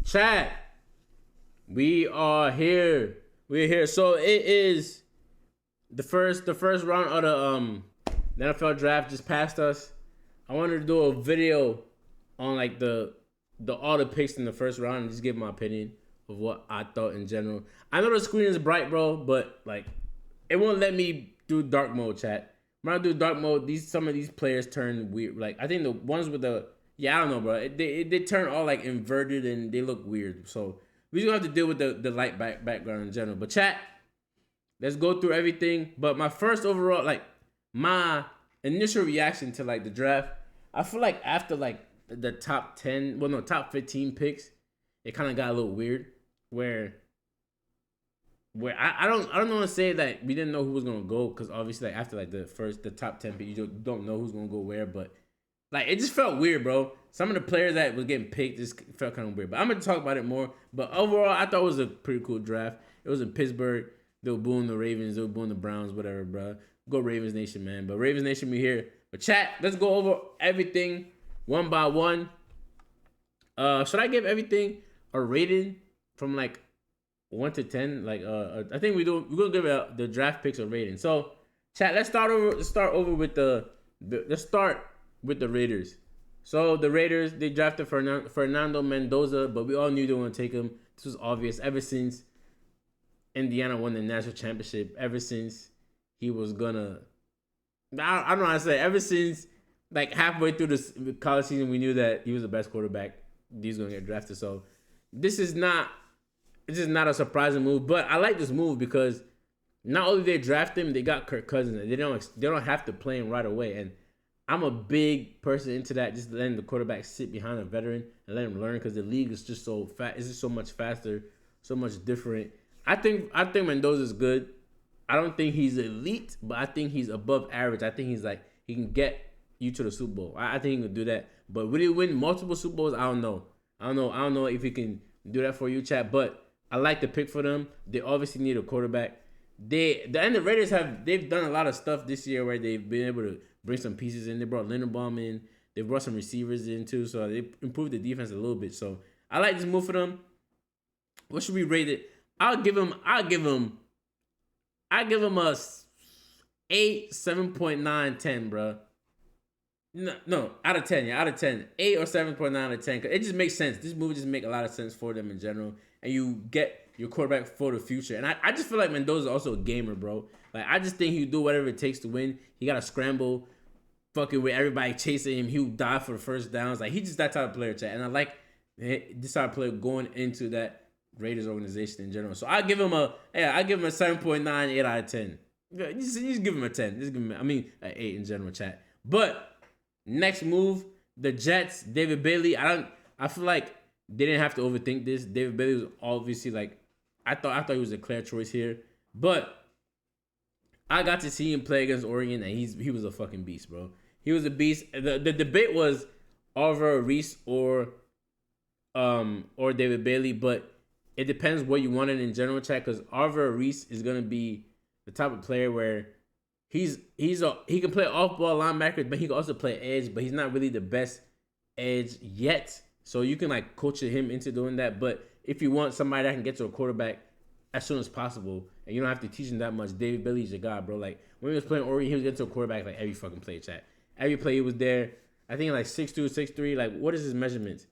Chat, we are here. We're here. So it is the first round of the NFL draft just passed us. I wanted to do a video on like the all the picks in the first round and just give my opinion of what I thought in general. I know the screen is bright, bro, but like it won't let me do dark mode, chat. When I do dark mode, some of these players turn weird. Like I think the ones with the I don't know, bro. They turn all like inverted and they look weird. So we just have to deal with the light background in general. But chat, let's go through everything. But my first overall, like my initial reaction to like the draft, I feel like after like the top 10, well no, top 15 picks, it kind of got a little weird. Where I don't want to say that we didn't know who was gonna go, because obviously like after like the top 10 pick, you don't know who's gonna go where, but like it just felt weird, bro. Some of the players that was getting picked just felt kind of weird. But I'm gonna talk about it more. But overall, I thought it was a pretty cool draft. It was in Pittsburgh. They were booing the Ravens. They were booing the Browns. Whatever, bro. Go Ravens Nation, man. But Ravens Nation, we here. But chat, let's go over everything one by one. Should I give everything a rating from like 1 to 10? Like, I think we're gonna give the draft picks a rating. So, chat, let's start over with let's start with the Raiders. So the Raiders, they drafted Fernando Mendoza, but we all knew they were gonna take him. This was obvious ever since Indiana won the national championship. Ever since he was gonna, I don't know how to say. Ever since like halfway through the college season, we knew that he was the best quarterback. He's gonna get drafted. So this is not a surprising move, but I like this move because not only they draft him, they got Kirk Cousins. They don't have to play him right away. And I'm a big person into that, just letting the quarterback sit behind a veteran and let him learn, because the league is just so fast. It's just so much faster, so much different. I think Mendoza is good. I don't think he's elite, but I think he's above average. I think he can get you to the Super Bowl. I think he can do that. But will he win multiple Super Bowls? I don't know. I don't know if he can do that for you, chat. But I like the pick for them. They obviously need a quarterback. The Raiders they've done a lot of stuff this year where they've been able to bring some pieces in. They brought Linderbaum in. They brought some receivers in too, so they improved the defense a little bit. So I like this move for them. What should we rate it? I'll give him a 8, 7.9, 10, bro. No, out of 10, yeah, out of 10. 8 or 7.9 out of 10. Cause it just makes sense. This movie just make a lot of sense for them in general. And you get your quarterback for the future. And I just feel like Mendoza also a gamer, bro. Like, I just think he'll do whatever it takes to win. He got to scramble, fucking with everybody chasing him. He'll die for the first downs. Like, he's just that type of player, chat. And I like this type of player going into that Raiders organization in general. So I give him a 7.9, 8 out of 10. Just give him a 10. Just give him, an 8 in general, chat. But next move, the Jets, David Bailey. I feel like they didn't have to overthink this. David Bailey was obviously like, I thought he was a clear choice here. But I got to see him play against Oregon, and he was a fucking beast, bro. He was a beast. The debate was Alvaro Reese or David Bailey, but it depends what you wanted in general, chat, because Alvaro Reese is gonna be the type of player where he can play off ball linebacker, but he can also play edge, but he's not really the best edge yet. So you can like coach him into doing that. But if you want somebody that can get to a quarterback as soon as possible, and you don't have to teach him that much, David Bailey's your guy, bro. Like when he was playing Oregon, he was getting to a quarterback like every fucking play, chat. Every play he was there. I think like 6'2", 6'3". Like, what is his measurements?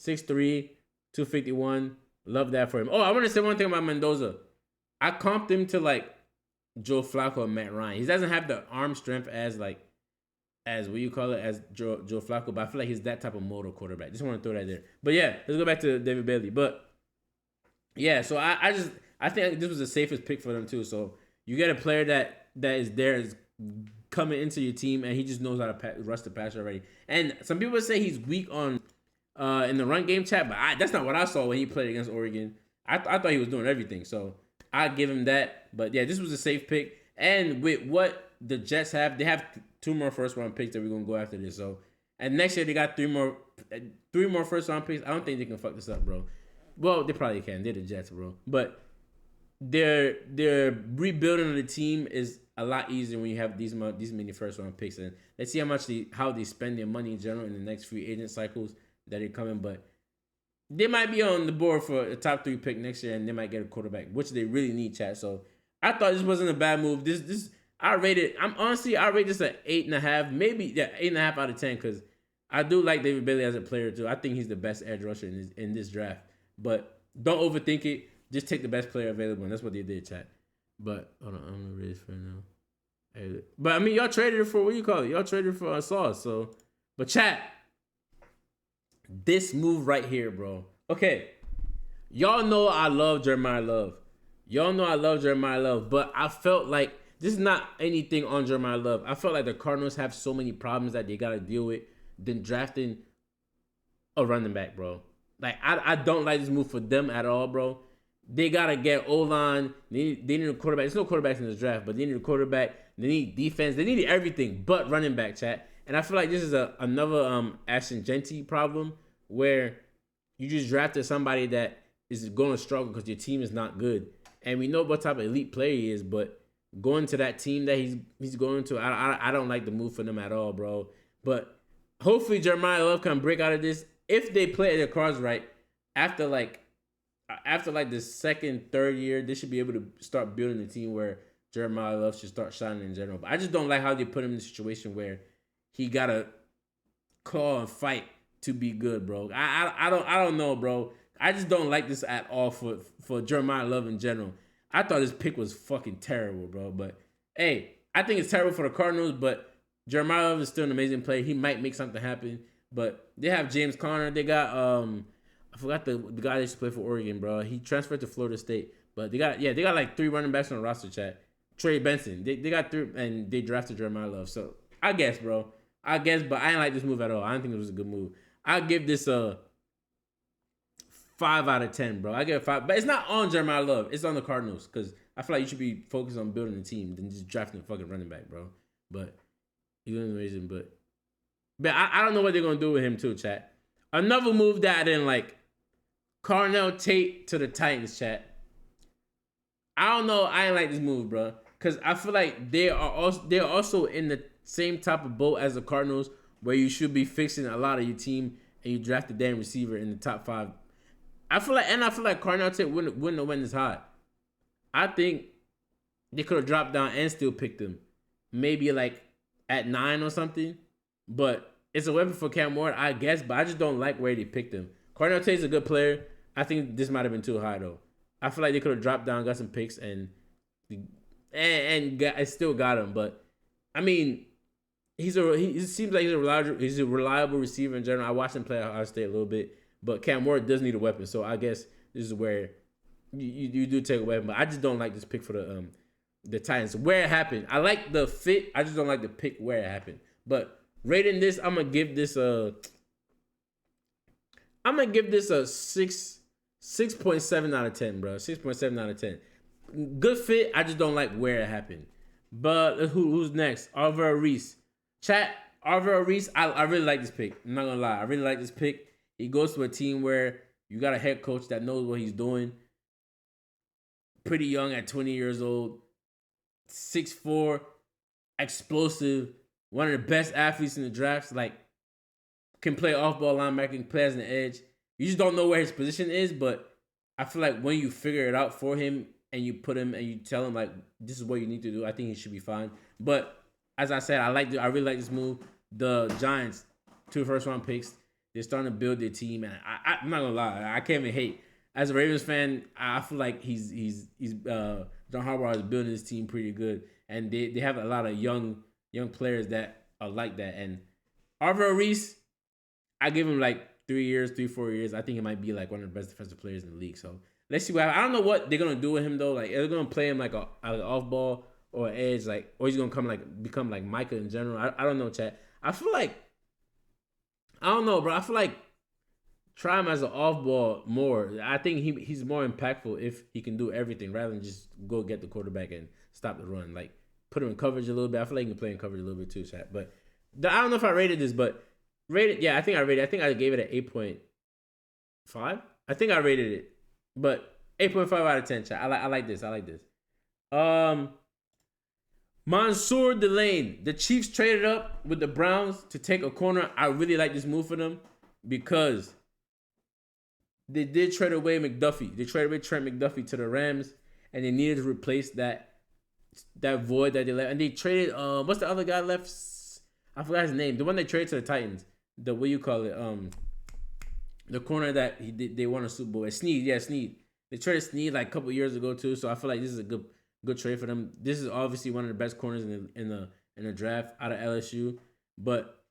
6'3", 251. Love that for him. Oh, I want to say one thing about Mendoza. I comped him to like Joe Flacco and Matt Ryan. He doesn't have the arm strength as what you call it, as Joe Flacco, but I feel like he's that type of motor quarterback. Just want to throw that there. But yeah, let's go back to David Bailey. But yeah, so I think this was the safest pick for them too. So you get a player that is there, is coming into your team, and he just knows how to rush the passer already. And some people say he's weak on in the run game, chat, but that's not what I saw when he played against Oregon. I thought he was doing everything. So I give him that. But yeah, this was a safe pick. And with what the Jets have, they have 2 more first round picks that we're gonna go after this. So and next year they got 3 more first round picks. I don't think they can fuck this up, bro. Well, they probably can. They're the Jets, bro. But their rebuilding of the team is a lot easier when you have these many first round picks. And let's see how they spend their money in general in the next few agent cycles that are coming. But they might be on the board for a top 3 pick next year, and they might get a quarterback, which they really need, chat. So I thought this wasn't a bad move. This I rated. I rate this at 8.5, maybe 8.5 out of 10, because I do like David Bailey as a player too. I think he's the best edge rusher in this draft. But don't overthink it. Just take the best player available, and that's what they did, chat. But hold on, I'm gonna read this for now. But I mean, y'all traded it for what you call it? Y'all traded for a Sauce. So, but chat, this move right here, bro. Okay, y'all know I love Jeremiah Love. But I felt like this is not anything on Jeremiah Love. I felt like the Cardinals have so many problems that they gotta deal with than drafting a running back, bro. Like I don't like this move for them at all, bro. They gotta get O-line. They need a quarterback. There's no quarterbacks in this draft, but they need a quarterback. They need defense. They need everything but running back, chat. And I feel like this is another Ashton Jeanty problem where you just drafted somebody that is going to struggle because your team is not good. And we know what type of elite player he is, but going to that team that he's going to, I don't like the move for them at all, bro. But hopefully Jeremiah Love can break out of this if they play their cards right. After the second, third year, they should be able to start building a team where Jeremiah Love should start shining in general. But I just don't like how they put him in a situation where he gotta claw and fight to be good, bro. I don't know, bro. I just don't like this at all for Jeremiah Love in general. I thought his pick was fucking terrible, bro. But hey, I think it's terrible for the Cardinals, but Jeremiah Love is still an amazing player. He might make something happen. But they have James Conner. They got I forgot the guy that used to play for Oregon, bro. He transferred to Florida State. But they got like 3 running backs on the roster, chat. Trey Benson. They got 3, and they drafted Jeremiah Love. So I guess, bro. But I didn't like this move at all. I didn't think it was a good move. I give this a 5 out of 10, bro. I give it 5. But it's not on Jeremiah Love. It's on the Cardinals. Because I feel like you should be focused on building a team than just drafting a fucking running back, bro. But he's doing amazing. But I don't know what they're going to do with him too, chat. Another move that I didn't like. Carnell Tate to the Titans, chat. I don't know. I ain't like this move, bro. Because I feel like they're also in the same type of boat as the Cardinals, where you should be fixing a lot of your team and you draft a damn receiver in the top 5. I feel like Carnell Tate wouldn't have went this high. I think they could have dropped down and still picked him. Maybe like at 9 or something. But it's a weapon for Cam Ward, I guess. But I just don't like where they picked him. Carnell Tate's a good player. I think this might have been too high, though. I feel like they could have dropped down, got some picks, and still got him. But, I mean, he seems like he's a reliable receiver in general. I watched him play at Ohio State a little bit. But Cam Ward does need a weapon. So, I guess this is where you do take a weapon. But I just don't like this pick for the Titans. Where it happened. I like the fit. I just don't like the pick where it happened. But rating this, I'm going to give this a 6.7 out of 10, bro. 6.7 out of 10. Good fit. I just don't like where it happened. But who's next? Alvaro Reese. Chat, Alvaro Reese, I really like this pick. I'm not going to lie. I really like this pick. He goes to a team where you got a head coach that knows what he's doing. Pretty young at 20 years old. 6'4", explosive. One of the best athletes in the drafts. Like, can play off-ball linebacker, can play as an edge. You just don't know where his position is, but I feel like when you figure it out for him and you put him and you tell him, like, this is what you need to do, I think he should be fine. But as I said, I really like this move. The Giants, 2 first-round picks, they're starting to build their team, and I'm not going to lie. I can't even hate. As a Ravens fan, I feel like John Harbaugh is building his team pretty good, and they have a lot of young players that are like that. And Alvaro Reese, I give him like 4 years. I think he might be like one of the best defensive players in the league. So let's see what happens. I don't know what they're gonna do with him though. Like, they're gonna play him like an off ball or edge, like, or he's gonna become like Micah in general. I don't know, chat. I feel like, I don't know, bro. I feel like try him as an off ball more. I think he's more impactful if he can do everything rather than just go get the quarterback and stop the run. Like, put him in coverage a little bit. I feel like he can play in coverage a little bit too, chat. But I don't know if I rated this, but I think I gave it an 8.5. I think I rated it, but 8.5 out of 10. Chat. I like this. Mansour Delane. The Chiefs traded up with the Browns to take a corner. I really like this move for them because they did trade away McDuffie. They traded away Trent McDuffie to the Rams, and they needed to replace that void that they left. And they traded what's the other guy left? I forgot his name. The one they traded to the Titans. The what you call it? The corner that they won a Super Bowl. Snead, yeah, Snead. They traded Snead like a couple years ago too. So I feel like this is a good trade for them. This is obviously one of the best corners in the draft out of LSU. But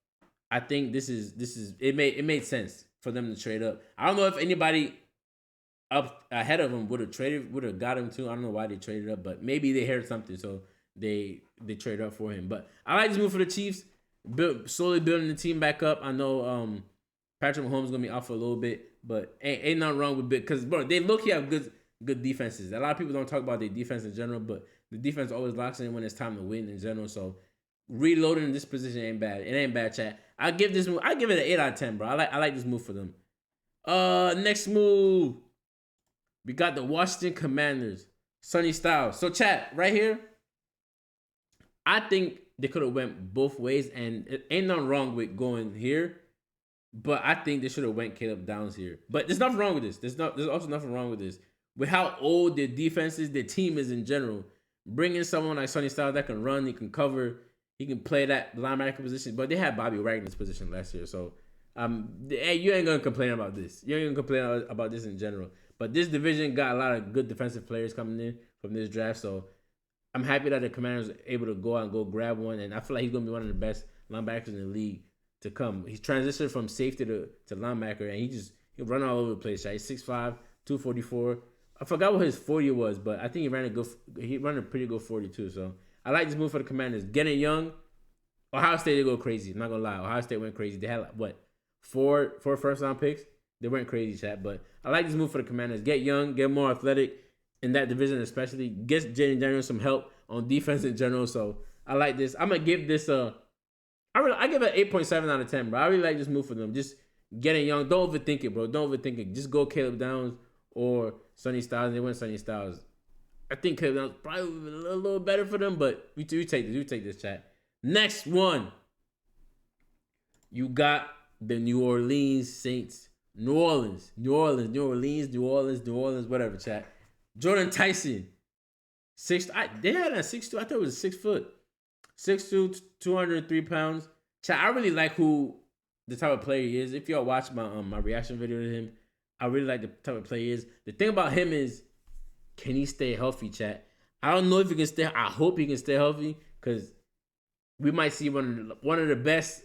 I think this is it made sense for them to trade up. I don't know if anybody up ahead of them would have got him too. I don't know why they traded up, but maybe they heard something, so they traded up for him. But I like this move for the Chiefs. Slowly building the team back up. I know Patrick Mahomes is gonna be out for a little bit, but ain't nothing wrong with it because bro, they look have good defenses. A lot of people don't talk about their defense in general, but the defense always locks in when it's time to win in general. So reloading in this position ain't bad. It ain't bad, chat. I give it an 8 out of 10, bro. I like this move for them. Next move. We got the Washington Commanders. Sonny Styles. So chat, right here, I think they could have went both ways, and it ain't nothing wrong with going here. But I think they should have went Caleb Downs here. But there's nothing wrong with this. There's also nothing wrong with this. With how old their defense is, their team is in general. Bringing someone like Sonny Styles that can run, he can cover, he can play that linebacker position. But they had Bobby Wagner's position last year. So hey, you ain't gonna complain about this. You ain't gonna complain about this in general. But this division got a lot of good defensive players coming in from this draft. So I'm happy that the Commanders are able to go out and go grab one. And I feel like he's gonna be one of the best linebackers in the league to come. He's transitioned from safety to linebacker, and he'll run all over the place. Right? He's 6'5", 244. I forgot what his 40 was, but I think he ran a pretty good 42. So I like this move for the Commanders. Getting young. Ohio State, they go crazy. I'm not gonna lie. Ohio State went crazy. They had four first round picks. They went crazy, chat. But I like this move for the Commanders. Get young, get more athletic in that division, especially. Get Jaden Daniels some help on defense in general. So I like this. I'm gonna give this I give it 8.7 out of 10, bro. I really like this move for them. Just getting young. Don't overthink it, bro. Don't overthink it. Just go Caleb Downs or Sonny Styles. They went Sonny Styles. I think Caleb Downs probably a little better for them, but we take this. We take this, chat. Next one. You got the New Orleans Saints. New Orleans, whatever, chat. Jordan Tyson. They had a 6'2". I thought it was 6 foot. 6'2", 203 pounds. Chat, I really like who the type of player he is. If y'all watch my reaction video to him, I really like the type of player he is. The thing about him is, can he stay healthy, chat? I don't know if he can stay. I hope he can stay healthy because we might see one of the best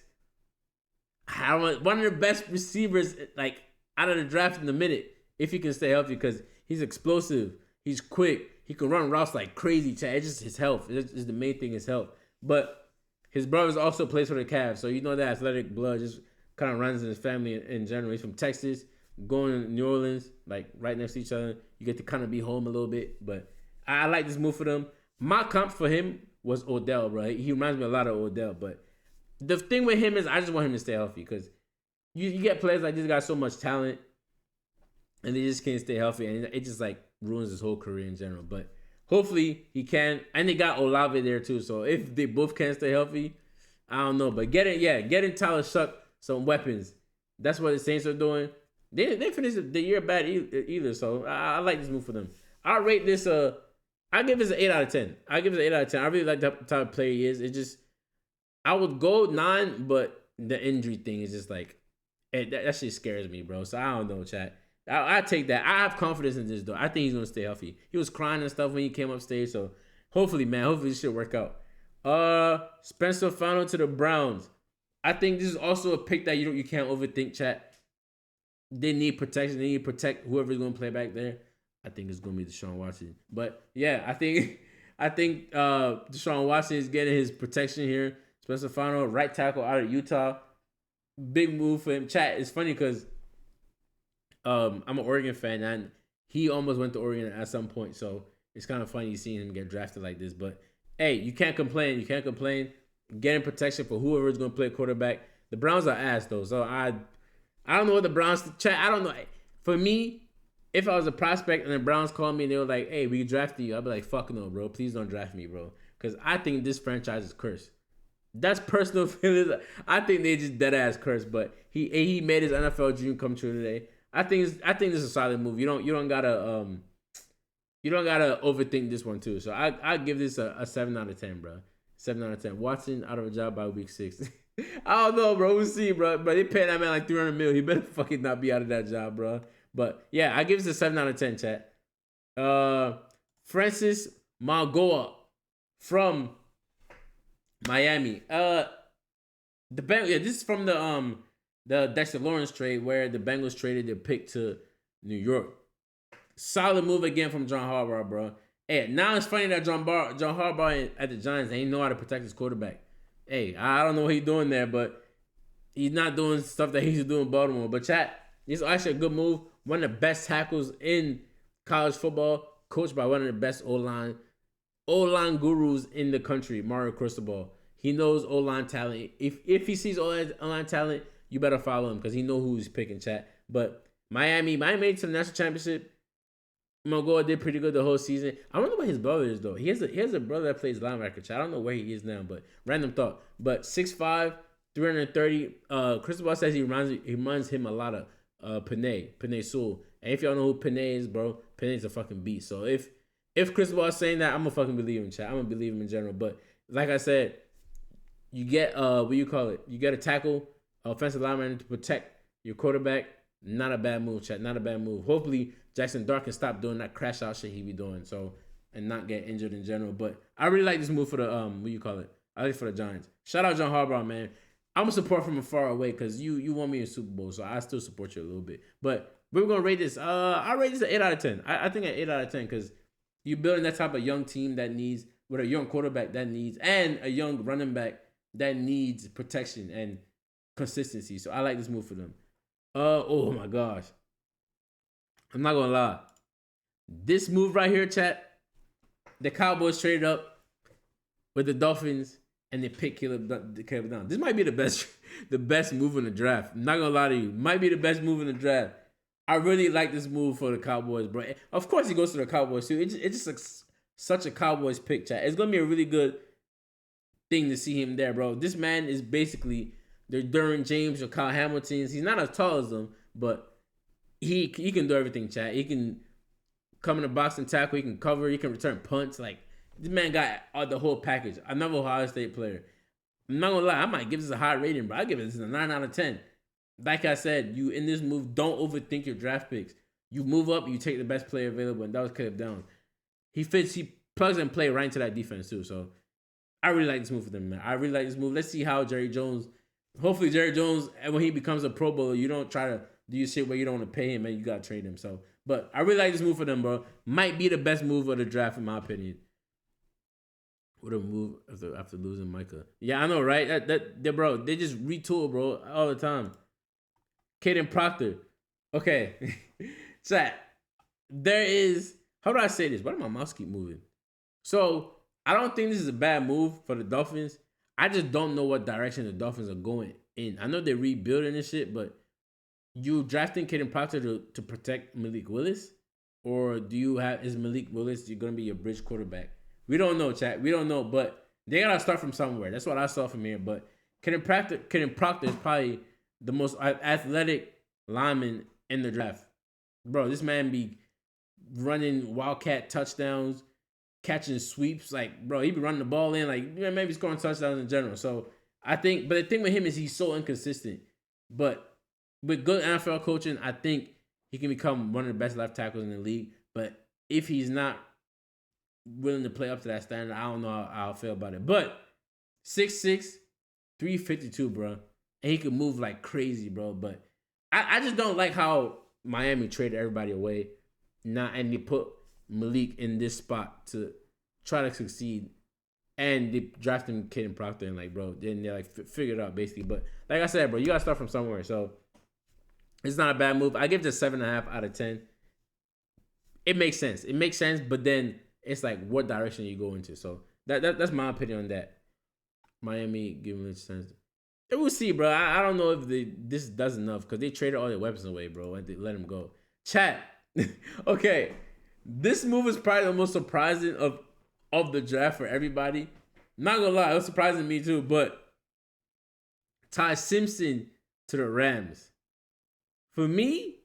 receivers like out of the draft in a minute if he can stay healthy because he's explosive, he's quick, he can run routes like crazy. Chat, it's just his health. It's the main thing, his health. But his brothers also plays for the Cavs, so you know that athletic blood just kind of runs in his family in general. He's from Texas, going to New Orleans, like right next to each other. You get to kind of be home a little bit, but I like this move for them. My comp for him was Odell, bro. He reminds me a lot of Odell, but the thing with him is I just want him to stay healthy because you get players like this got so much talent and they just can't stay healthy, and it just like ruins his whole career in general. But hopefully he can, and they got Olave there too. So if they both can't stay healthy, I don't know. But getting Tyler Shuck some weapons. That's what the Saints are doing. They finished the year bad either. So I like this move for them. I rate this I give this an 8 out of 10. I give it an 8 out of 10. I really like the type of player he is. It just I would go 9, but the injury thing is just like that shit scares me, bro. So I don't know, chat. I take that. I have confidence in this, though. I think he's going to stay healthy. He was crying and stuff when he came up stage, so hopefully this should work out. Spencer Fano to the Browns. I think this is also a pick that you can't overthink, chat. They need protection. They need to protect whoever's going to play back there. I think it's going to be Deshaun Watson. But, yeah, I think Deshaun Watson is getting his protection here. Spencer Fano, right tackle out of Utah. Big move for him. Chat, it's funny because I'm an Oregon fan, and he almost went to Oregon at some point. So it's kind of funny seeing him get drafted like this. But, hey, you can't complain. You can't complain. Getting protection for whoever is going to play quarterback. The Browns are ass, though. So I don't know what the Browns – chat, I don't know. For me, if I was a prospect and the Browns called me and they were like, hey, we drafted you, I'd be like, fuck no, bro. Please don't draft me, bro. Because I think this franchise is cursed. That's personal feelings. I think they just dead ass cursed, but he made his NFL dream come true today. I think this is a solid move. You don't gotta overthink this one too. So I give this a 7 out of 10, bro. 7 out of 10. Watson out of a job by week 6. I don't know, bro. We'll see, bro. But they paying that man like 300 mil. He better fucking not be out of that job, bro. But yeah, I give this a 7 out of 10, chat. Francis Mauigoa from Miami. This is from the Dexter Lawrence trade where the Bengals traded their pick to New York. Solid move again from John Harbaugh, bro. Hey, now it's funny that John Harbaugh at the Giants ain't know how to protect his quarterback. Hey, I don't know what he's doing there, but he's not doing stuff that he's doing in Baltimore. But chat, this is actually a good move. One of the best tackles in college football, coached by one of the best O-line gurus in the country, Mario Cristobal. He knows O-line talent. If he sees O-line talent, you better follow him because he knows who he's picking, chat. But Miami made it to the national championship. Mauigoa did pretty good the whole season. I don't know what his brother is though. He has a brother that plays linebacker. I don't know where he is now, but random thought. But 6'5", 330. Cristobal says he reminds him a lot of Penei Sewell. And if y'all know who Penei is, bro, Penei's a fucking beast. So if Cristobal is saying that, I'm gonna fucking believe him, chat. I'm gonna believe him in general. But like I said, you get You get a tackle, offensive lineman to protect your quarterback. Not a bad move, chat. Not a bad move. Hopefully Jackson Dart can stop doing that crash out shit he be doing, and not get injured in general. But I really like this move for the I like it for the Giants. Shout out John Harbaugh, man. I'm gonna support from afar away because you won me a Super Bowl, so I still support you a little bit. But we're gonna rate this. I rate this an 8 out of 10. I think an 8 out of 10 because you're building that type of young team that needs with a young quarterback that needs and a young running back that needs protection and consistency. So I like this move for them. Oh my gosh. I'm not gonna lie. This move right here, chat, the Cowboys traded up with the Dolphins and they picked Caleb Down. This might be the best move in the draft. I'm not gonna lie to you. Might be the best move in the draft. I really like this move for the Cowboys, bro. Of course he goes to the Cowboys too. It's just like such a Cowboys pick, chat. It's gonna be a really good thing to see him there, bro. This man is basically the Derwin James or Kyle Hamilton's. He's not as tall as them, but he can do everything, chat. He can come in the box and tackle. He can cover. He can return punts. Like, this man got the whole package. Another Ohio State player. I'm not gonna lie. I might give this a high rating, but I give this a 9 out of 10. Like I said, you in this move, don't overthink your draft picks. You move up, you take the best player available, and that was Caleb Downs. He plugs and play right into that defense too. So I really like this move for them, man. I really like this move. Let's see how Jerry Jones. Hopefully, Jerry Jones, when he becomes a Pro Bowler, you don't try to do your shit where you don't want to pay him and you gotta trade him. So, but I really like this move for them, bro. Might be the best move of the draft in my opinion. What a move after losing Micah. Yeah, I know, right? Bro, they just retool, bro, all the time. Caden Proctor. Okay, chat. There is. How do I say this? Why do my mouse keep moving? So I don't think this is a bad move for the Dolphins. I just don't know what direction the Dolphins are going in. I know they're rebuilding this shit, but you drafting Caden Proctor to protect Malik Willis? Or is Malik Willis going to be your bridge quarterback? We don't know, chat. We don't know, but they got to start from somewhere. That's what I saw from here. But Caden Proctor is probably the most athletic lineman in the draft. Bro, this man be running wildcat touchdowns, catching sweeps. Like, bro, he be running the ball in. Like, maybe scoring touchdowns in general. So, but the thing with him is he's so inconsistent. But with good NFL coaching, I think he can become one of the best left tackles in the league. But if he's not willing to play up to that standard, I don't know how I'll feel about it. But 6'6", 352, bro. And he can move like crazy, bro. But I just don't like how Miami traded everybody away. And they put Malik in this spot to try to succeed. And they drafted Caden Proctor and like, bro, then they like figure it out basically. But like I said, bro, you gotta start from somewhere. So it's not a bad move. I give it a 7.5 out of 10. It makes sense. It makes sense, but then it's like what direction you go into. So that's my opinion on that. Miami giving it a chance. We'll see, bro. I don't know if this does enough because they traded all their weapons away, bro, and they let them go. Chat. Okay. This move is probably the most surprising of the draft for everybody. Not gonna lie, it was surprising me too, but Ty Simpson to the Rams. For me,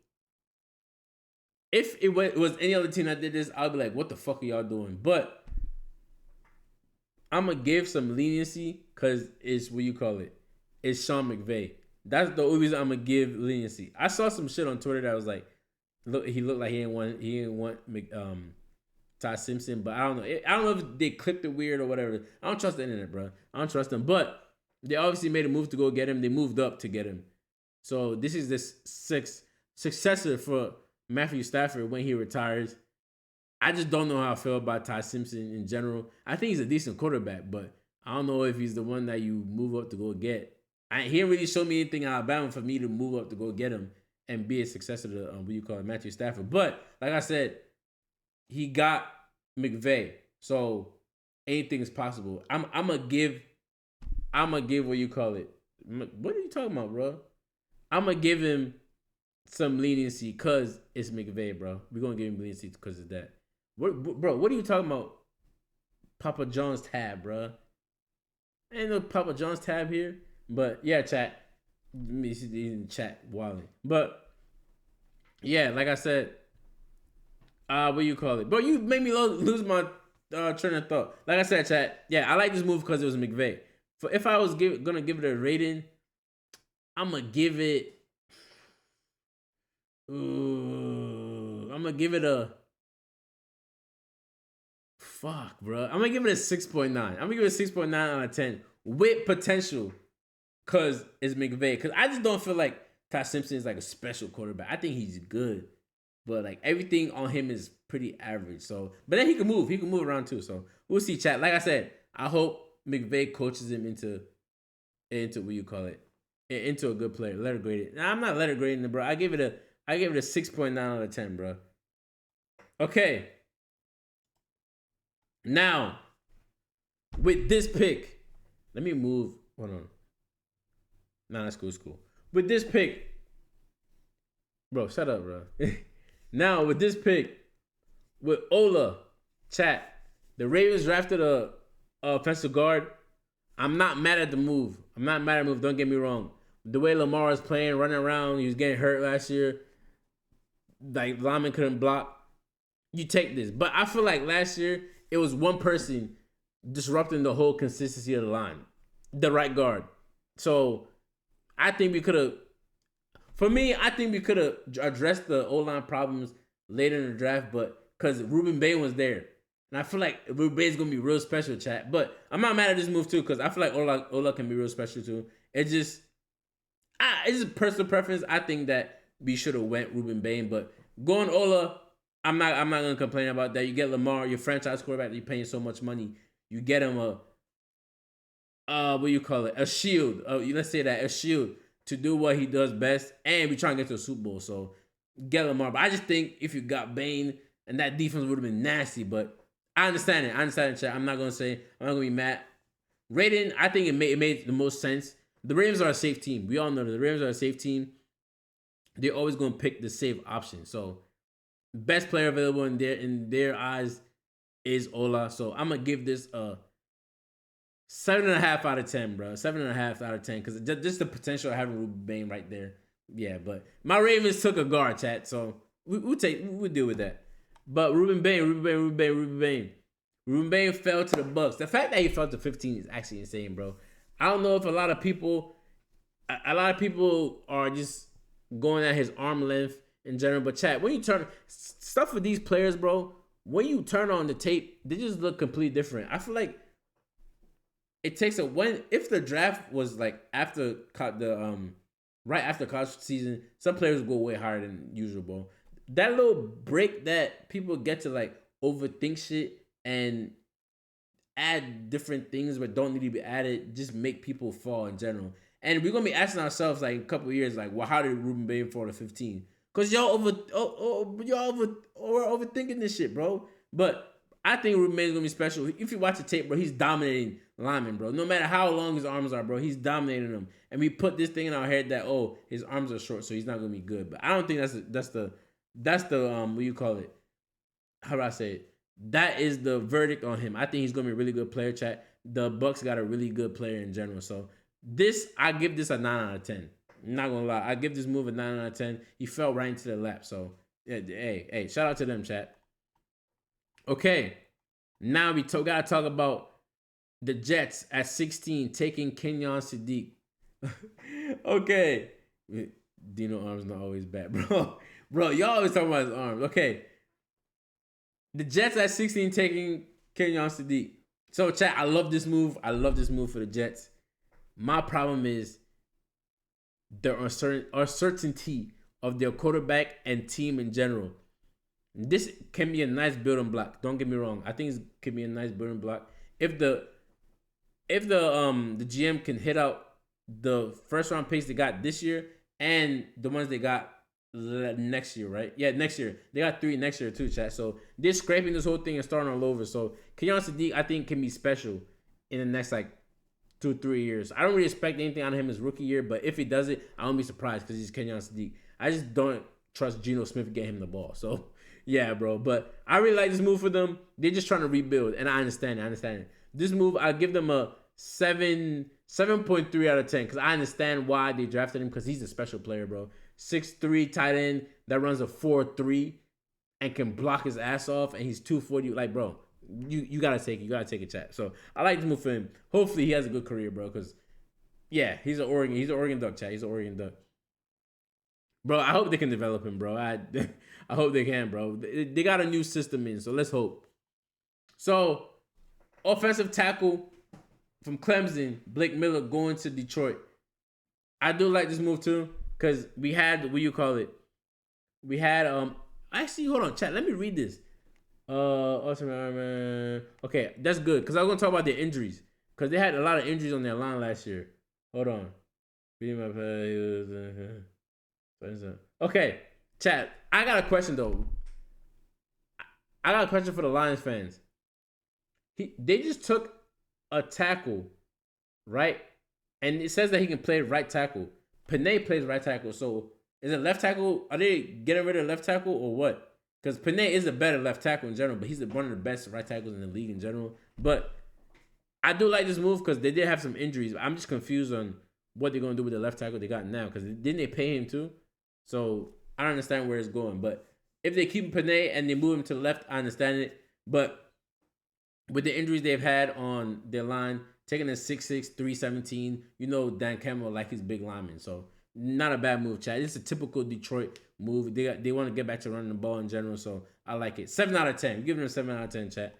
If it was any other team that did this, I'd be like, what the fuck are y'all doing? But I'm gonna give some leniency because it's what you call it. It's Sean McVay. That's the only reason I'm gonna give leniency. I saw some shit on Twitter that was like, look, he looked like he didn't want Todd Simpson, but I don't know. I don't know if they clipped it weird or whatever. I don't trust the internet, bro. I don't trust them. But they obviously made a move to go get him. They moved up to get him. So this is this successor for Matthew Stafford when he retires. I just don't know how I feel about Ty Simpson in general. I think he's a decent quarterback, but I don't know if he's the one that you move up to go get. He didn't really show me anything in Alabama for me to move up to go get him and be a successor to what you call it, Matthew Stafford. But like I said, he got McVay, so anything is possible. I'm gonna give what you call it. What are you talking about, bro? I'm gonna give him some leniency because it's McVay, bro. We're gonna give him leniency because of that. Bro, what are you talking about? Papa John's tab, bro. Ain't no Papa John's tab here. But yeah, chat. Me in chat walling. But yeah, like I said, what you call it? Bro, you made me lose my train of thought. Like I said, chat. Yeah, I like this move because it was McVay. If I was gonna give it a rating, I'm gonna give it. I'm gonna give it a. Fuck, bro. I'm gonna give it a 6.9. I'm gonna give it a 6.9 out of 10 with potential, cause it's McVay. Cause I just don't feel like Ty Simpson is like a special quarterback. I think he's good, but like everything on him is pretty average. So, but then he can move. He can move around too. So we'll see, chat. Like I said, I hope McVay coaches him into what you call it, into a good player. Letter graded. Nah, I'm not letter grading it, bro. I gave it a 6.9 out of 10, bro. Okay. Now, with this pick, let me move. Hold on. Nah, that's cool. It's cool. With this pick, bro, shut up, bro. Now, with this pick, with Ola, chat, the Ravens drafted a offensive guard. I'm not mad at the move. Don't get me wrong. The way Lamar is playing, running around, he was getting hurt last year. Like, lineman couldn't block. You take this. But I feel like last year, it was one person disrupting the whole consistency of the line. The right guard. So, I think we could have... For me, I think we could have addressed the O-line problems later in the draft, but because Ruben Bay was there. And I feel like Ruben Bay is going to be real special, chat. But I'm not mad at this move, too, because I feel like Ola can be real special, too. It's just personal preference. I think that we should have went Ruben Bay, but going Ola... I'm not gonna complain about that. You get Lamar, your franchise quarterback, you're paying so much money. You get him what do you call it? A shield. Let's say that, a shield to do what he does best, and we trying to get to a Super Bowl. So get Lamar. But I just think if you got Bane, and that defense would have been nasty. But I understand it, chat. I'm not gonna be mad. Rating, I think it made the most sense. The Ravens are a safe team. We all know that the Ravens are a safe team. They're always gonna pick the safe option. So best player available in their eyes is Ola. So I'm gonna give this a 7.5 out of 10, bro. 7.5 out of 10, because just the potential of having Ruben Bain right there. Yeah, but my Ravens took a guard, chat. So we'll deal with that. But Ruben Bain fell to the Bucks. The fact that he fell to 15 is actually insane, bro. I don't know if a lot of people are just going at his arm length in general, but chat, when you turn stuff with these players, bro, when you turn on the tape, they just look completely different. I feel like it takes if the draft was like after right after college season, some players go way higher than usual, bro. That little break that people get to like overthink shit and add different things but don't need to be added just make people fall in general. And we're gonna be asking ourselves like a couple of years, like, well, how did Ruben Bain fall to 15? Cause y'all overthinking this shit, bro. But I think Ruben Bain is gonna be special. If you watch the tape, bro, he's dominating linemen, bro. No matter how long his arms are, bro, he's dominating them. And we put this thing in our head that his arms are short, so he's not gonna be good. But I don't think that's the what you call it? How do I say it? That is the verdict on him. I think he's gonna be a really good player, chat. The Bucks got a really good player in general. So I give this a 9 out of 10. I'm not gonna lie. I give this move a 9 out of 10. He fell right into the lap. So Yeah, hey, shout out to them, chat. Okay, now gotta talk about the Jets at 16 taking Kenyon Sadiq. Okay, Dino arms not always bad, bro. Bro, y'all always talking about his arms. Okay, the Jets at 16 taking Kenyon Sadiq. So, chat, I love this move. I love this move for the Jets. My problem is the uncertainty of their quarterback and team in general. This can be a nice building block. Don't get me wrong. I think it can be a nice building block if the GM can hit out the first round picks they got this year and the ones they got next year, right? Yeah, next year. They got 3 next year too, chat. So they're scraping this whole thing and starting all over. So Kenyon Sadiq, I think, can be special in the next like 2-3 years. I don't really expect anything out of him his rookie year, but if he does it, I won't be surprised because he's Kenyon Sadiq. I just don't trust Geno Smith to get him the ball. So yeah, bro. But I really like this move for them. They're just trying to rebuild, and I understand it. This move, I give them a 7.3 out of 10 because I understand why they drafted him because he's a special player, bro. 6'3" tight end that runs a 4.3 and can block his ass off, and he's 240. Like, bro, you gotta take it. You gotta take a chat. So I like this move for him. Hopefully he has a good career, bro. Because yeah, he's an Oregon Duck, chat. He's an Oregon Duck. Bro, I hope they can develop him, bro. I hope they can, bro. They got a new system in, so let's hope. So, offensive tackle from Clemson, Blake Miller going to Detroit. I do like this move too, because we had, what you call it? We had, actually, hold on, chat. Let me read this. Okay, that's good, because I was going to talk about their injuries, because they had a lot of injuries on their line last year. Hold on. Okay, chat. I got a question though. I got a question for the Lions fans. They just took a tackle, right? And it says that he can play right tackle. Panay plays right tackle. So is it left tackle? Are they getting rid of left tackle or what? Because Panay is a better left tackle in general, but he's one of the best right tackles in the league in general. But I do like this move because they did have some injuries. I'm just confused on what they're going to do with the left tackle they got now. Because didn't they pay him too? So I don't understand where it's going. But if they keep Panay and they move him to the left, I understand it. But with the injuries they've had on their line, taking a 6'6", 317, you know Dan Campbell like his big lineman. So not a bad move, Chad. It's a typical Detroit move. They want to get back to running the ball in general, so I like it. 7 out of 10. I'm giving it a 7 out of 10, Chad.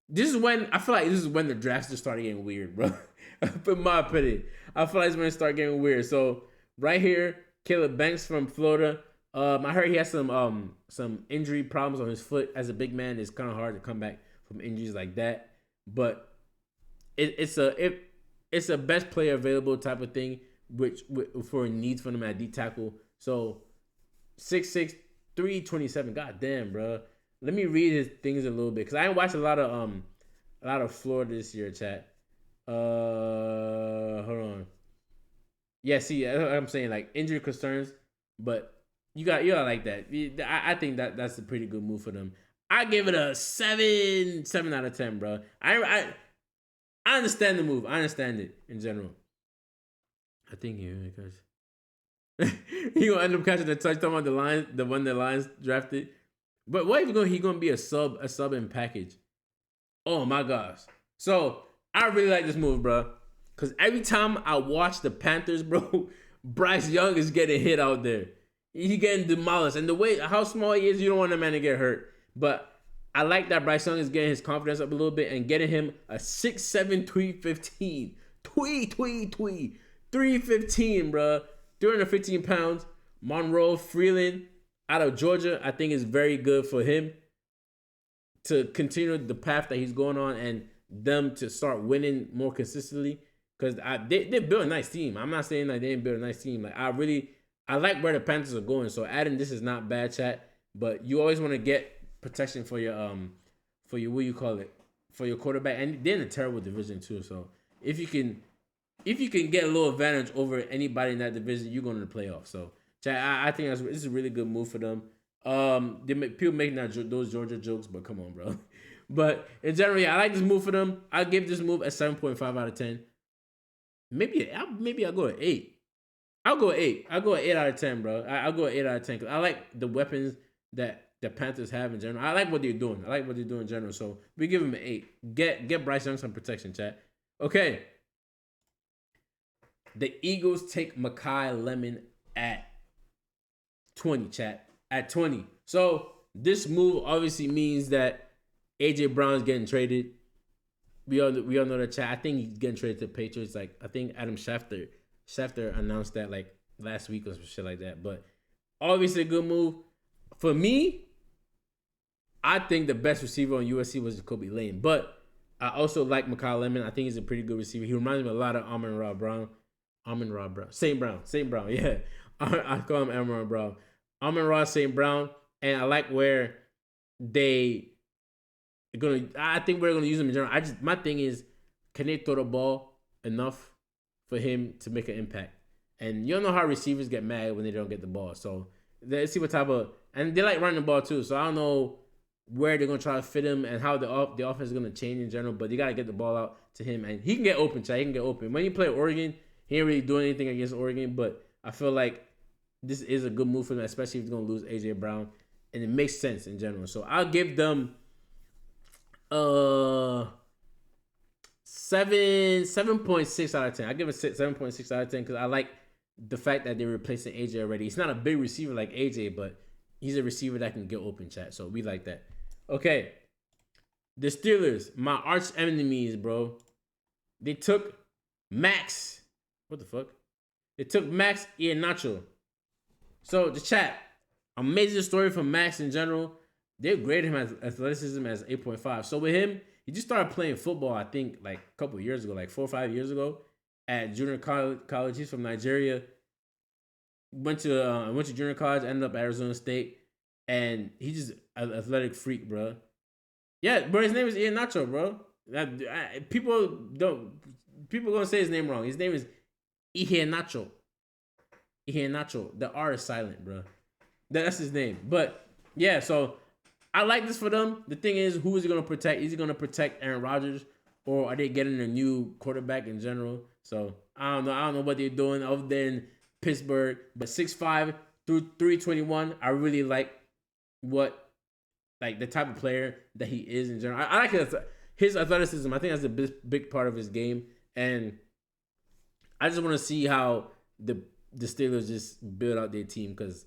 This is when I feel like this is when the drafts just started getting weird, bro. In my opinion, I feel like it's when it started getting weird. So right here, Caleb Banks from Florida. I heard he has some injury problems on his foot. As a big man, it's kind of hard to come back from injuries like that. But it's a best player available type of thing, which for needs for them at D tackle. So 6'6", 327. God damn, bro. Let me read his things a little bit because I ain't watched a lot of Florida this year, chat. Hold on. Yeah, see, I'm saying like injury concerns, but you got like that. I think that's a pretty good move for them. I give it a 7 out of 10, bro. I understand the move. I understand it in general. I think because he gonna end up catching the touchdown on the one the Lions drafted. But what if he gonna be a sub in package? Oh my gosh! So I really like this move, bro. Cause every time I watch the Panthers, bro, Bryce Young is getting hit out there. He getting demolished, and the way how small he is, you don't want the man to get hurt. But I like that Bryce Young is getting his confidence up a little bit and getting him a 6'7", 315. 315, bro. 315 pounds. Monroe Freeland out of Georgia, I think is very good for him to continue the path that he's going on and them to start winning more consistently. Because they built a nice team. I'm not saying that they didn't build a nice team. Like I like where the Panthers are going. So adding this is not bad, chat. But you always want to get protection for your what you call it, for your quarterback. And they're in a terrible division too. So if you can get a little advantage over anybody in that division, you're going to the playoffs. So chat, I think this is a really good move for them. People making those Georgia jokes, but come on, bro. But in general, yeah, I like this move for them. I give this move a 7.5 out of 10. Maybe I'll go at 8. I'll go 8. I'll go 8 out of 10, bro. I'll go 8 out of 10 because I like the weapons that the Panthers have in general. I like what they're doing. I like what they're doing in general. So we give him an 8. Get Bryce Young some protection, chat. Okay. The Eagles take Makai Lemon at 20, chat. At 20. So this move obviously means that AJ Brown's getting traded. We all know that, chat. I think he's getting traded to the Patriots. Like, I think Adam Schefter announced that like last week or some shit like that. But obviously a good move. For me, I think the best receiver on USC was Jacoby Lane. But I also like Makai Lemon. I think he's a pretty good receiver. He reminds me a lot of Amon-Ra Brown. St. Brown, yeah. I call him Amon-Ra Brown. Amon-Ra St. Brown. And I like where they are gonna. I think we're gonna use him in general. My thing is, can they throw the ball enough for him to make an impact? And you don't know how receivers get mad when they don't get the ball. So let's see what type of, and they like running the ball too. So I don't know where they're gonna try to fit him and how the offense is gonna change in general. But you gotta get the ball out to him, and he can get open. Chad. He can get open. When you play Oregon, he ain't really doing anything against Oregon. But I feel like this is a good move for them, especially if they're gonna lose AJ Brown, and it makes sense in general. So I'll give them 7.6 out of 10. I give it 7.6 out of 10 because I like the fact that they're replacing AJ already. He's not a big receiver like AJ, but he's a receiver that can get open, chat. So we like that. Okay. The Steelers, my arch enemies, bro. They took Max. What the fuck? They took Max Iheanacho. So the chat, amazing story from Max in general. They graded him as athleticism as 8.5. So with him, he just started playing football, I think, like a couple of years ago, like 4 or 5 years ago, at junior college. He's from Nigeria. Went to junior college, ended up at Arizona State, and he's just an athletic freak, bro. Yeah, bro, his name is Iheanacho, bro. People gonna say his name wrong. His name is Iheanacho. Iheanacho. The R is silent, bro. That's his name. But yeah, so I like this for them. The thing is, who is he going to protect? Is he going to protect Aaron Rodgers, or are they getting a new quarterback in general? So I don't know. I don't know what they're doing other than Pittsburgh. But 6'5" through 321, I really like the type of player that he is in general. I like his athleticism. I think that's a big part of his game, and I just want to see how the Steelers just build out their team because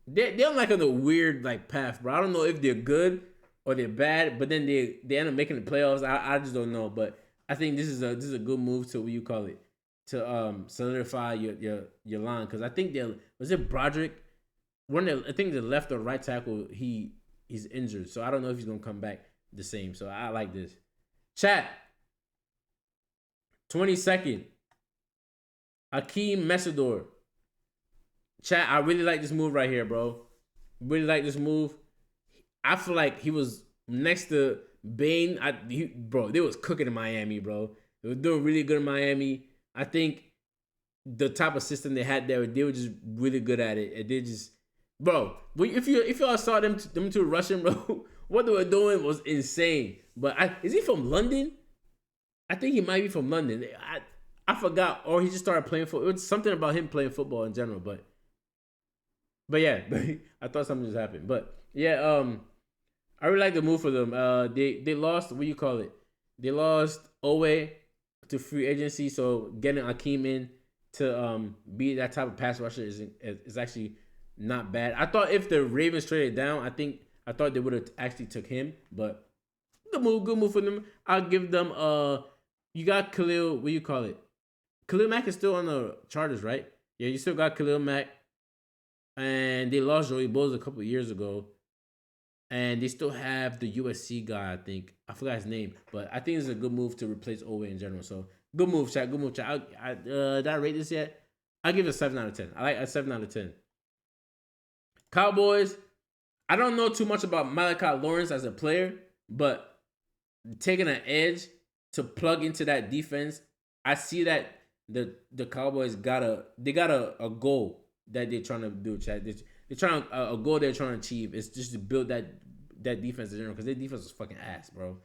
they're like on a weird like path, bro. I don't know if they're good or they're bad, but then they end up making the playoffs. I just don't know, but I think this is a good move to what you call it to solidify your line because I think was it Broderick? I think the left or right tackle he's injured, so I don't know if he's gonna come back the same. So I like this. Chat 22nd, Akeem Mesidor. Chat, I really like this move right here, bro. Really like this move. I feel like he was next to Bane. Bro, they was cooking in Miami, bro. They were doing really good in Miami. I think the type of system they had there, they were just really good at it. And they just, bro, if y'all saw them two rushing, bro, what they were doing was insane. But is he from London? I think he might be from London. I forgot, or he just started playing football. It was something about him playing football in general, but yeah, I thought something just happened. But yeah, I really like the move for them. They lost, what do you call it? They lost Owe to free agency, so getting Akeem in to be that type of pass rusher is actually not bad. I thought if the Ravens traded down, I thought they would have actually took him, but good move for them. I'll give them you got Khalil, what do you call it? Khalil Mack is still on the Chargers, right? Yeah, you still got Khalil Mack. And they lost Joey Bosa a couple of years ago. And they still have the USC guy, I think. I forgot his name. But I think it's a good move to replace Owe in general. So, good move, chat. Good move, chat. Did I rate this yet? I'll give it a 7 out of 10. I like a 7 out of 10. Cowboys. I don't know too much about Malachi Lawrence as a player. But taking an edge to plug into that defense, I see that the Cowboys got a goal that they're trying to do, chat. They're trying a goal they're trying to achieve is just to build that defense in general because their defense was fucking ass, bro.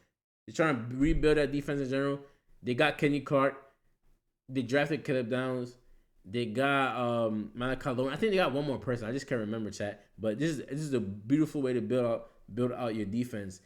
They're trying to rebuild that defense in general. They got Kenny Clark. They drafted Caleb Downs, They got Malachi Lawrence. I think they got one more person. I just can't remember, chat. But this is a beautiful way to build out your defense,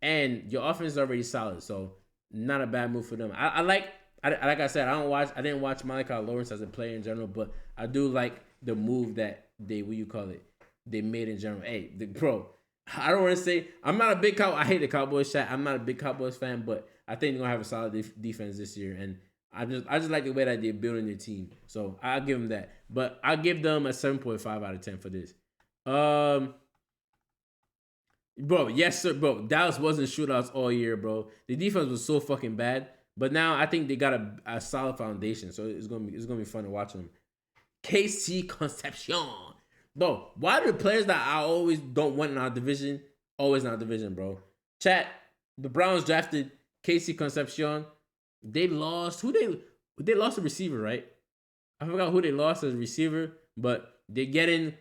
and your offense is already solid. So not a bad move for them. Like I said, I didn't watch Malachi Lawrence as a player in general, but I do like the move that they made in general. Hey, bro, I don't want to say I'm not a big cow. I hate the Cowboys, chat. I'm not a big Cowboys fan, but I think they're gonna have a solid defense this year, and I just like the way that they're building their team. So I'll give them that. But I'll give them a 7.5 out of 10 for this. Bro, yes, sir, bro. Dallas wasn't shootouts all year, bro. The defense was so fucking bad. But now I think they got a solid foundation. So it's gonna be fun to watch them. KC Concepcion. Bro, why do the players that I always don't want in our division always in our division, bro? Chat, the Browns drafted KC Concepcion. They lost they lost a receiver, right? I forgot who they lost as a receiver, but they get in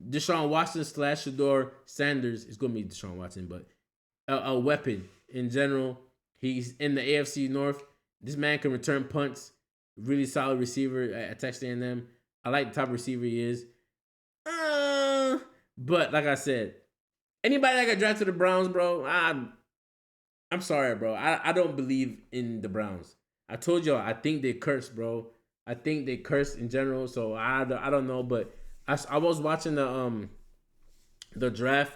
Deshaun Watson / Shedeur Sanders. It's gonna be Deshaun Watson, but a weapon in general. He's in the AFC North. This man can return punts. Really solid receiver at Texas A&M. I like the type of receiver he is. But like I said, anybody that got drafted to the Browns, bro, I'm sorry, bro. I don't believe in the Browns. I told y'all, I think they cursed, bro. I think they cursed in general. So I don't know, but I was watching the draft.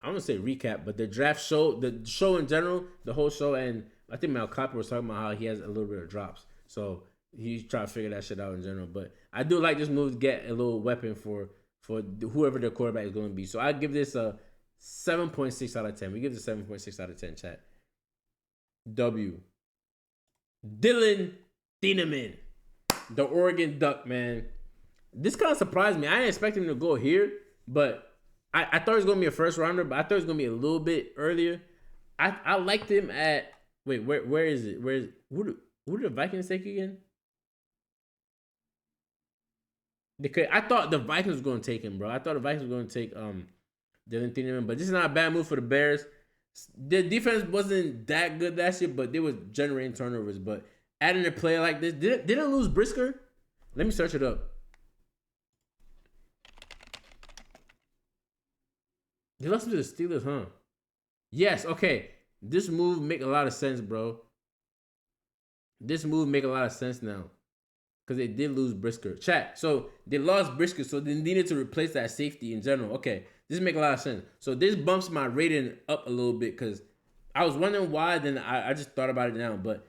I don't want to say recap, but the draft show, the show in general, the whole show, and I think Mel Kiper was talking about how he has a little bit of drops. So he's trying to figure that shit out in general. But I do like this move to get a little weapon for whoever the quarterback is going to be. So I give this a 7.6 out of 10. We give this 7.6 out of 10, chat. W. Dylan Thieneman, the Oregon Duck, man. This kind of surprised me. I didn't expect him to go here, but I thought it was going to be a first rounder, but I thought it was going to be a little bit earlier. I liked him at... Wait, where is it? Who did the Vikings take again? I thought the Vikings were going to take him, bro. I thought the Vikings were going to take Dylan Thieneman, but this is not a bad move for the Bears. The defense wasn't that good last year, but they were generating turnovers. But adding a player like this... Didn't lose Brisker? Let me search it up. They lost to the Steelers, huh? Yes, okay. This move make a lot of sense, bro. This move make a lot of sense now. Because they did lose Brisker. Chat. So they lost Brisker, so they needed to replace that safety in general. Okay. This make a lot of sense. So this bumps my rating up a little bit because I was wondering why, then I just thought about it now. But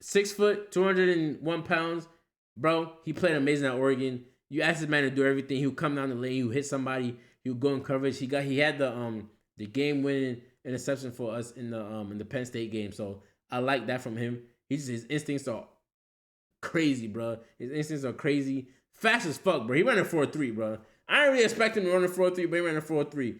6 foot, 201 pounds, bro. He played amazing at Oregon. You ask this man to do everything. He'll come down the lane, he'll hit somebody. He would go in coverage. He had the game winning interception for us in the Penn State game. So I like that from him. His instincts are crazy, bro. His instincts are crazy. Fast as fuck, bro. He ran a 4.3, bro. I didn't really expect him to run a 4.3, but he ran a 4.3.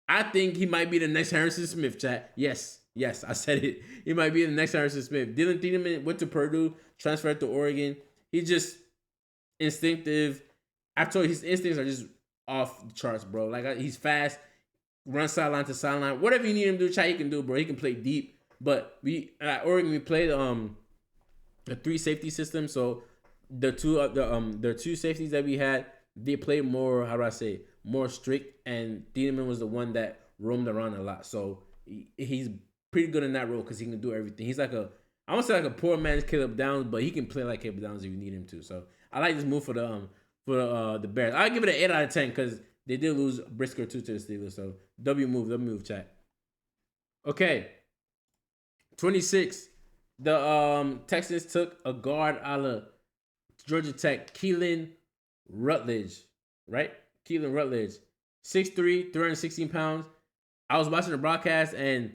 I think he might be the next Harrison Smith, chat. Yes, I said it. He might be the next Harrison Smith. Dylan Thieneman went to Purdue, transferred to Oregon. He's just instinctive. I told you his instincts are just off the charts, bro. Like, he's fast, run sideline to sideline. Whatever you need him to do, chat, he can do, bro. He can play deep. But at Oregon, we played the 3 safety system. So the two safeties that we had, they played more, how do I say, more strict. And Thieneman was the one that roamed around a lot. So he's pretty good in that role because he can do everything. He's like I won't say like a poor man's Caleb Downs, but he can play like Caleb Downs if you need him to. So I like this move for the Bears. I give it an 8 out of 10 because they did lose Brisker too to the Steelers. So W move, chat. Okay. 26. The Texans took a guard a la Georgia Tech, Keelan Rutledge, right? Keelan Rutledge, 6'3", 316 pounds. I was watching the broadcast and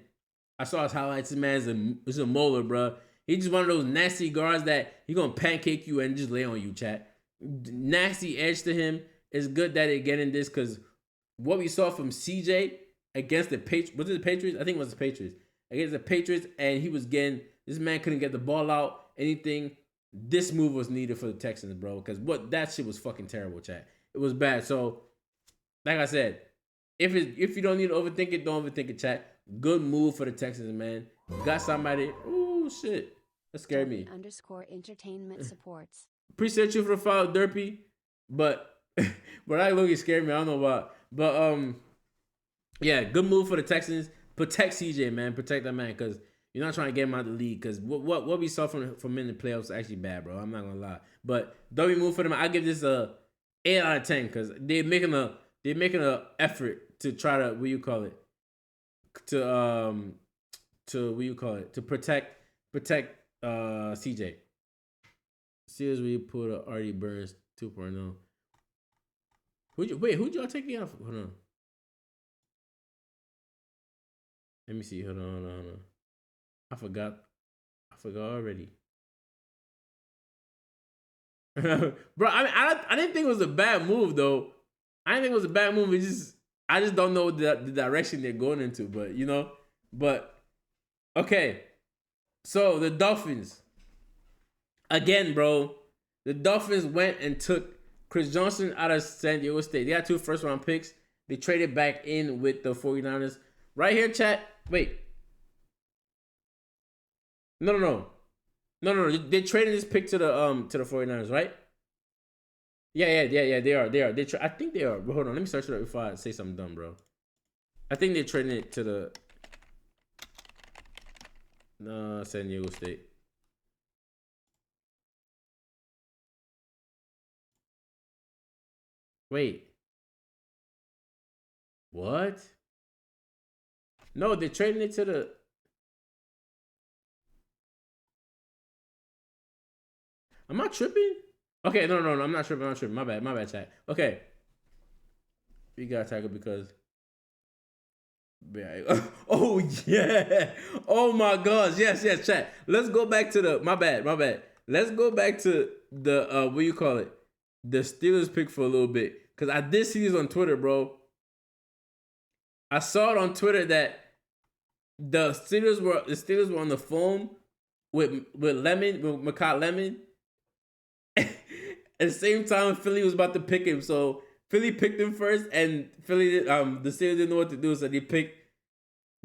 I saw his highlights. This man is a molar, bro. He's just one of those nasty guards that he gonna pancake you and just lay on you, chat. Nasty edge to him. It's good that they get in this because what we saw from CJ against the Patriots, was it the Patriots? I think it was the Patriots. Against the Patriots, and he was getting, this man couldn't get the ball out, anything. This move was needed for the Texans, bro, because that shit was fucking terrible, chat. It was bad. So, like I said, if you don't need to overthink it, don't overthink it, chat. Good move for the Texans, man. Got somebody. Ooh, shit. That scared me. _entertainment supports. Appreciate you for the follow, Derpy. But but that Logan scared me. I don't know why. But yeah, good move for the Texans. Protect CJ, man. Protect that man, because you're not trying to get him out of the league. Because what we saw from him in the playoffs is actually bad, bro. I'm not gonna lie. But W move for them. I give this a 8 out of 10 because they're making a effort to try to to protect CJ. See as we put a Artie Burns 2.0. Who'd y'all take off? Hold on. Let me see. Hold on. I forgot already. Bro, I didn't think it was a bad move though. I didn't think it was a bad move. I just don't know the direction they're going into, but But okay. So the Dolphins. Again, bro. The Dolphins went and took Chris Johnson out of San Diego State. They got 2 first-round picks. They traded back in with the 49ers. Right here, chat. Wait. No. They traded this pick to the 49ers, right? Yeah. They are. I think they are. But hold on. Let me search it up before I say something dumb, bro. I think they're trading it to the San Diego State. Wait. What? No, they're trading it to the. Am I tripping? Okay, no, I'm not tripping. My bad, chat. Okay. We got tackled because. Oh yeah. Oh my gosh. Yes, chat. Let's go back to the. My bad. Let's go back to the what you call it? The Steelers pick for a little bit. Cause I did see this on Twitter, bro. I saw it on Twitter that the Steelers were on the phone with Mekhi Lemon. At the same time, Philly was about to pick him, so Philly picked him first, and the Steelers didn't know what to do, so they picked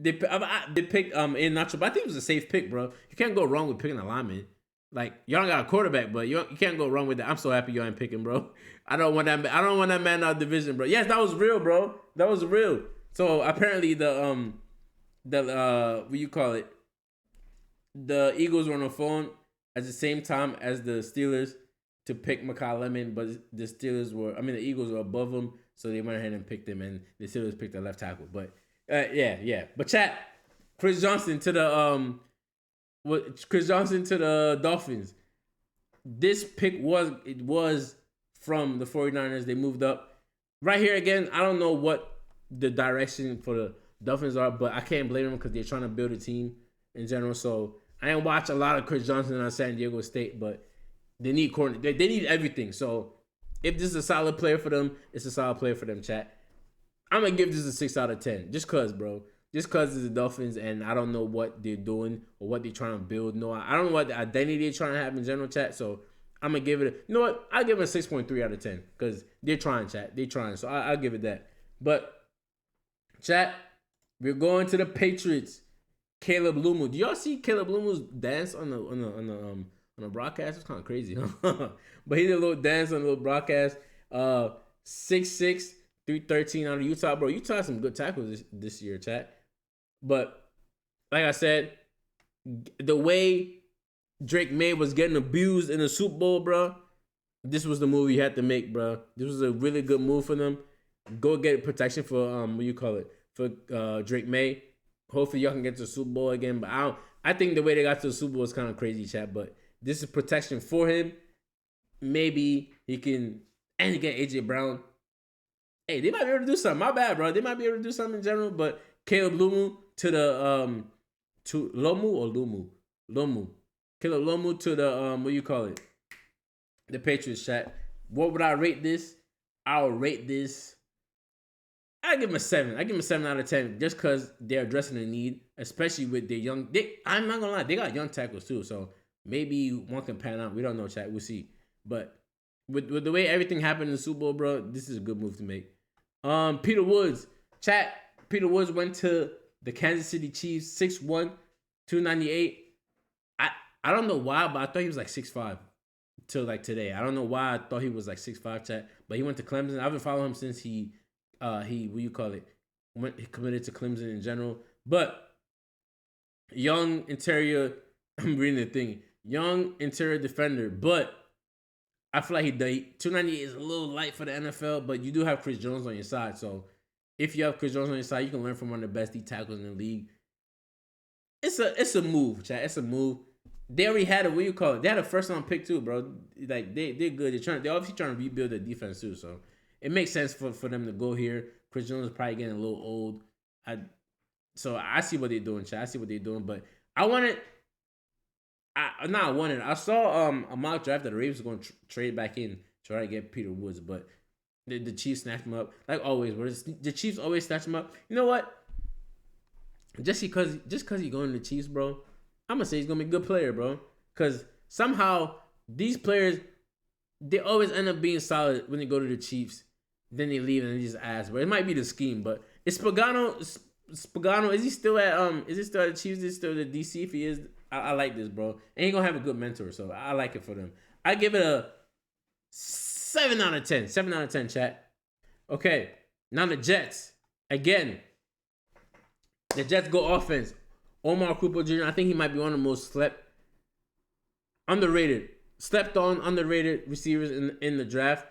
Aiden Nacho. But I think it was a safe pick, bro. You can't go wrong with picking a lineman. Like, y'all don't got a quarterback, but you can't go wrong with that. I'm so happy y'all ain't picking, bro. I don't want that man out of division, bro. Yes, that was real, bro. That was real. So apparently the what you call it? The Eagles were on the phone at the same time as the Steelers to pick Mekhi Lemon, but the Eagles were above them, so they went ahead and picked him, and the Steelers picked the left tackle. But yeah. But chat, Chris Johnson to the Dolphins. This pick was from the 49ers. They moved up. Right here again, I don't know what the direction for the Dolphins are, but I can't blame them because they're trying to build a team in general. So I didn't watch a lot of Chris Johnson on San Diego State, but they need they need everything. So if this is a solid player for them, it's a solid player for them, chat. I'm going to give this a 6 out of 10. Just because, bro. Just because it's the Dolphins and I don't know what they're doing or what they're trying to build. No, I don't know what the identity they're trying to have in general, chat. So I'm going to give it you know what? I'll give it a 6.3 out of 10 because they're trying, chat. They're trying. So I'll give it that. But, chat, we're going to the Patriots. Caleb Lumu. Do y'all see Caleb Lumu's dance on the broadcast? It's kind of crazy, huh? But he did a little dance on the little broadcast. 6'6", 313 out of Utah, bro. Utah has some good tackles this year, chat. But like I said, the way Drake May was getting abused in the Super Bowl, bro, this was the move you had to make, bro. This was a really good move for them. Go get protection for for Drake May. Hopefully y'all can get to the Super Bowl again. But I think the way they got to the Super Bowl is kind of crazy, chat. But this is protection for him. Maybe he can and get AJ Brown. Hey, they might be able to do something. My bad, bro. They might be able to do something in general. But Caleb Lumu to the to Lomu. Caleb Lomu to the the Patriots, chat. What would I rate this? I'll rate this. I give him a 7. I give him a 7 out of 10 just because they're addressing the need, especially with their young. I'm not gonna lie, they got young tackles too, so maybe one can pan out. We don't know, chat. We'll see. But with the way everything happened in the Super Bowl, bro, this is a good move to make. Peter Woods, chat. Peter Woods went to the Kansas City Chiefs, 6'1", 298. I don't know why, but I thought he was like 6'5" till like today. I don't know why I thought he was like 6'5", chat, but he went to Clemson. I've been following him since he what you call it, he committed to Clemson in general. But young interior, I'm reading the thing. Young interior defender, but I feel like 298 is a little light for the NFL, but you do have Chris Jones on your side. So if you have Chris Jones on your side, you can learn from one of the best D tackles in the league. It's a move, chat. It's a move. They already had what you call it? They had a first round pick too, bro. Like they're good. They're obviously trying to rebuild their defense too. So it makes sense for them to go here. Chris Jones is probably getting a little old. So I see what they're doing, chat. I see what they're doing, but I saw a mock draft that the Ravens were going to trade back in to try to get Peter Woods, but the Chiefs snatched him up like always. Where the Chiefs always snatch him up. You know what? Just because he's going to the Chiefs, bro, I'm gonna say he's gonna be a good player, bro. Cause somehow these players, they always end up being solid when they go to the Chiefs. Then they leave and they just ass. But it might be the scheme. But is Pagano? Is he still at Is he still at the Chiefs? Is he still at the DC? If he is, I like this, bro. And he's gonna have a good mentor, so I like it for them. I give it a 7 out of 10. 7 out of 10, chat. Okay, now the Jets again. The Jets go offense. Omar Cooper Jr., I think he might be one of the most slept on, underrated receivers in the draft.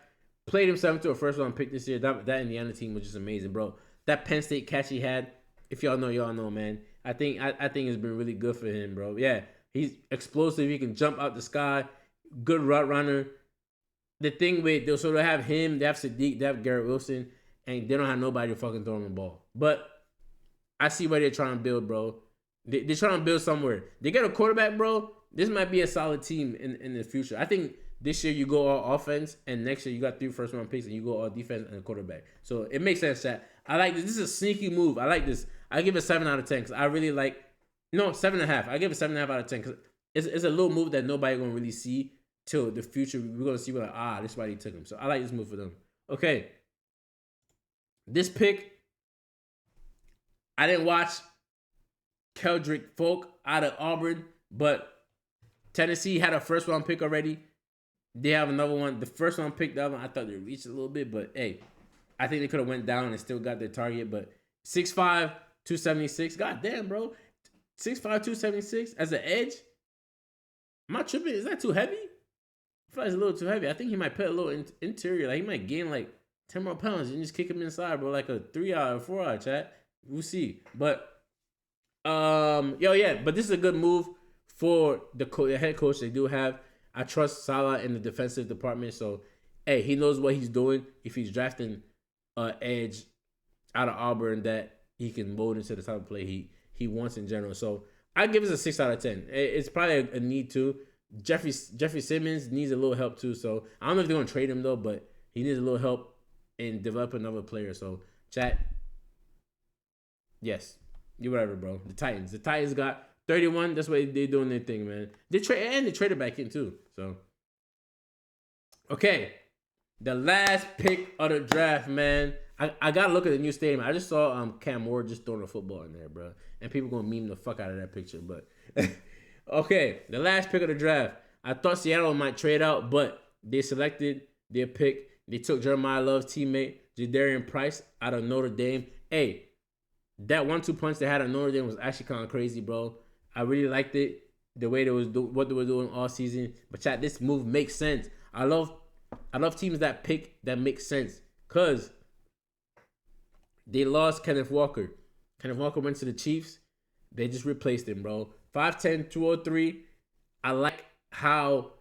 Played himself into a first round pick this year. That Indiana team was just amazing, bro. That Penn State catch he had, if y'all know, man. I think it's been really good for him, bro. Yeah, he's explosive. He can jump out the sky. Good route runner. The thing with they'll sort of have him, they have Sadiq, they have Garrett Wilson, and they don't have nobody to fucking throw him the ball. But I see where they're trying to build, bro. They're trying to build somewhere. They get a quarterback, bro. This might be a solid team in the future. I think this year you go all offense, and next year you got 3 first round picks, and you go all defense and a quarterback. So it makes sense, chat. I like this. This is a sneaky move. I like this. I give it 7 out of 10 because I really like. No, 7.5. I give it 7.5 out of 10 because it's a little move that nobody gonna really see till the future. We're gonna see we're like, this is why they took him. So I like this move for them. Okay. This pick, I didn't watch Keldrick Folk out of Auburn, but Tennessee had a first round pick already. They have another one. The first round pick, the other one, I thought they reached a little bit, but hey, I think they could have went down and still got their target. But 6'5", 276. God damn, bro. 6'5", 276 as an edge. Am I tripping? Is that too heavy? I feel like it's a little too heavy. I think he might put a little interior. Like he might gain like 10 more pounds and just kick him inside, bro. Like a 3-hour, 4-hour, chat. We'll see. But but this is a good move for the head coach they do have. I trust Saleh in the defensive department, so hey, he knows what he's doing. If he's drafting edge out of Auburn that he can mold into the type of play he wants in general. So I give it a 6 out of 10. It's probably a need too. Jeffrey Simmons needs a little help too. So I don't know if they're gonna trade him though, but he needs a little help in developing another player. So chat, yes, you whatever, bro. The Titans got 31. That's why they're doing their thing, man. They traded back in too. So okay, the last pick of the draft, man. I gotta look at the new stadium. I just saw Cam Ward just throwing a football in there, bro, and people gonna meme the fuck out of that picture. But okay, the last pick of the draft. I thought Seattle might trade out, but they selected their pick. They took Jeremiah Love's teammate Jadarian Price out of Notre Dame. Hey, that 1-2 punch they had at Notre Dame was actually kind of crazy, bro. I really liked it, the way they was what they were doing all season. But chat, this move makes sense. I love teams that pick that make sense, cause they lost Kenneth Walker. Kenneth Walker went to the Chiefs. They just replaced him, bro. 5'10", 203. I like how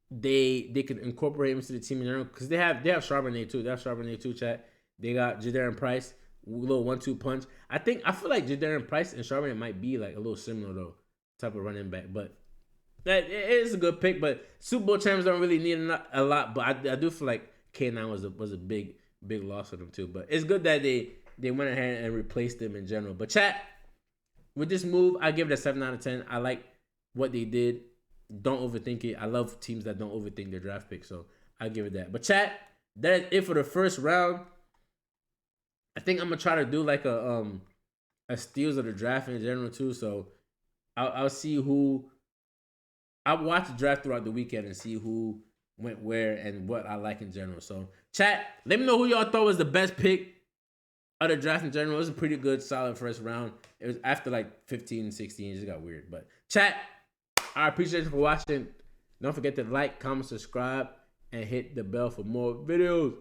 they could incorporate him into the team in general, because they have Charbonnet too. Chat. They got Jadarian Price, little 1-2 punch. I feel like Jadarian Price and Charbonnet might be like a little similar though, type of running back. But that it is a good pick. But Super Bowl champs don't really need a lot. But I do feel like K9 was a big loss for them too. But it's good that they went ahead and replaced them in general. But chat, with this move, I give it a 7 out of 10. I like what they did. Don't overthink it. I love teams that don't overthink their draft pick, so I give it that. But chat, that's it for the first round. I think I'm gonna try to do like a steals of the draft in general too. So I'll see who I watch the draft throughout the weekend and see who went where and what I like in general. So, chat, let me know who y'all thought was the best pick of the draft in general. It was a pretty good, solid first round. It was after like 15, 16, it just got weird. But chat, I appreciate you for watching. Don't forget to like, comment, subscribe, and hit the bell for more videos.